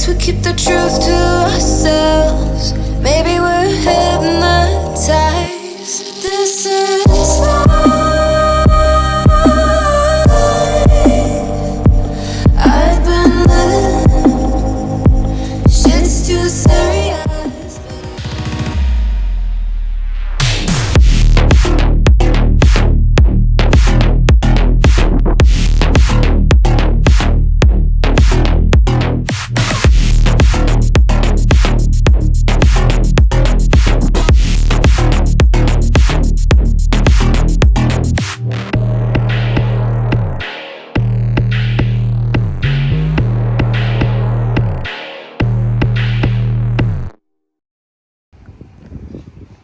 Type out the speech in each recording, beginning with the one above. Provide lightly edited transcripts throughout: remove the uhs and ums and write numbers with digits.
we keep the truth to ourselves. Maybe we're hypnotized. This is life. I've been living. Shit's too serious.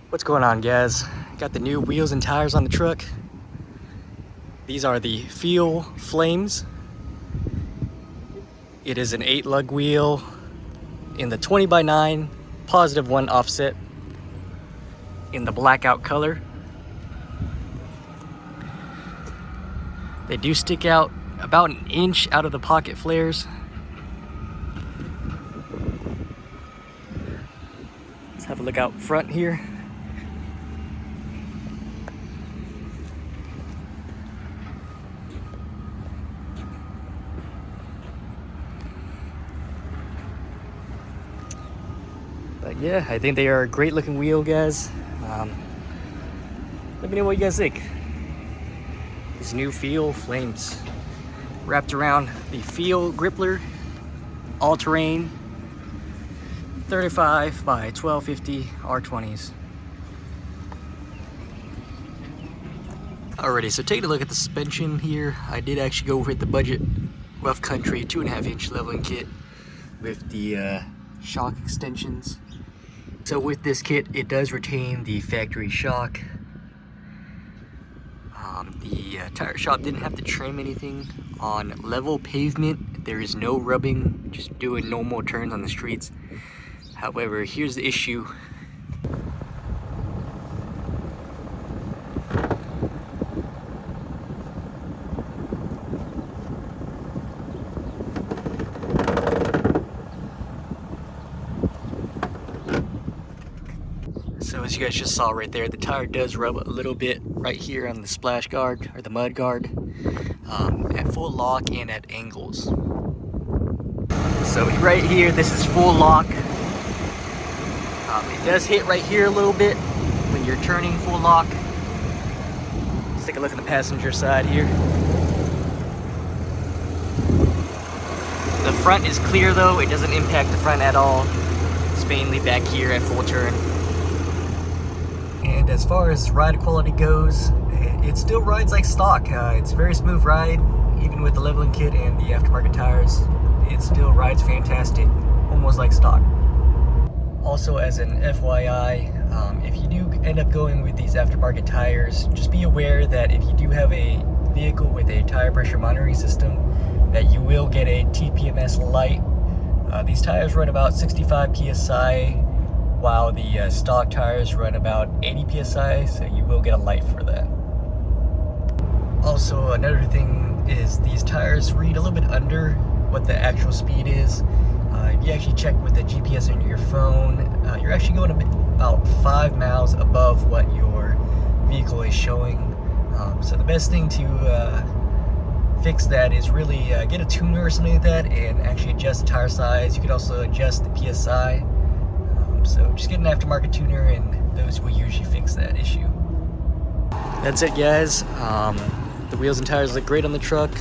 What's going on, guys? Got the new wheels and tires on the truck. These are the Feel Flames. It is an 8 lug wheel in the 20x9 +1 offset in the blackout color. They do stick out about an inch out of the pocket flares. Let's have a look out front here. But yeah, I think they are a great looking wheel, guys. Let me know what you guys think. These new Feel Flames wrapped around the Feel Grippler all-terrain 35 by 1250 R20s. Alrighty, so taking a look at the suspension here, I did actually go with the budget rough country 2.5-inch leveling kit with the shock extensions. So with this kit, it does retain the factory shock. The tire shop didn't have to trim anything on level pavement. There is no rubbing, just doing normal turns on the streets. However, here's the issue. So as you guys just saw right there, the tire does rub a little bit right here on the splash guard or the mud guard at full lock and at angles. So right here, this is full lock. It does hit right here a little bit when you're turning full lock. Let's take a look at the passenger side here. The front is clear though, it doesn't impact the front at all. It's mainly back here at full turn. And as far as ride quality goes, it still rides like stock. It's a very smooth ride, even with the leveling kit and the aftermarket tires. It still rides fantastic, almost like stock. Also, as an FYI, if you do end up going with these aftermarket tires, just be aware that if you do have a vehicle with a tire pressure monitoring system, that you will get a TPMS light. These tires run about 65 PSI, while the stock tires run about 80 PSI, so you will get a light for that. Also, another thing is these tires read a little bit under what the actual speed is. If you actually check with the GPS on your phone, you're actually going about 5 miles above what your vehicle is showing. So the best thing to fix that is really get a tuner or something like that and actually adjust the tire size. You can also adjust the PSI. So just get an aftermarket tuner and those will usually fix that issue. That's it, guys. The wheels and tires look great on the truck.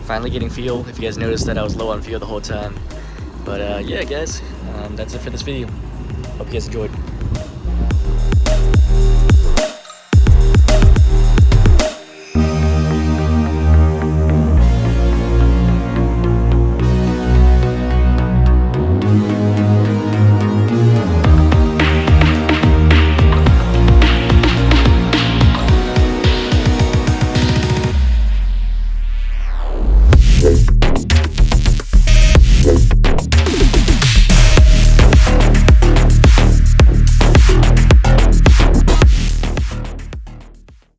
Finally getting fuel. If you guys noticed that I was low on fuel the whole time. But yeah, guys, that's it for this video. Hope you guys enjoyed.